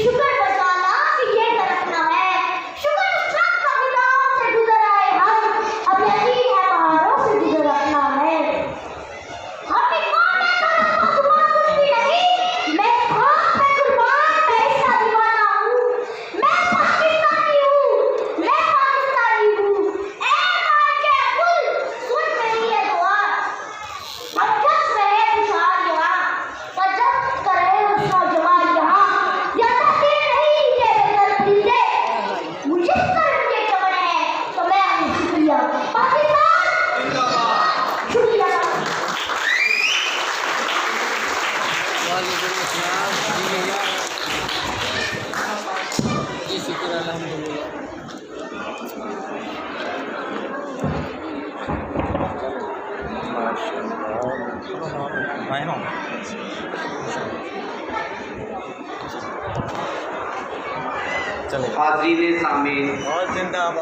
शुक्र बजाना कि ये दरकना है, शुक्र सब कविताओं से गुजर आए हम, अब यकीन है पहाड़ों से गुजर रखना है। हमें कौन है कलम को दुआ कुछ भी नहीं, मैं खाक पे कुर्बान, मैं इसका दीवाना हूँ, मैं पाकिस्तानी हूँ, मैं पाकिस्तानी हूँ। ऐ माँ के कुल सुन मेरी ये दुआ, अब जब रहे खुशहाल यहाँ, और जब करे उसका जवान यहाँ, या तकदीर नहीं ये बेदर्दी से, मुझे कर्म के चमड़े हैं तो मैं हूँ शुक्रिया पाकिस्तान जिंदाबाद। शुक्रिया। जी शुक्र अल्हम्दुलिल्लाह। हाज़रीन सामीन और जिंदाबाद।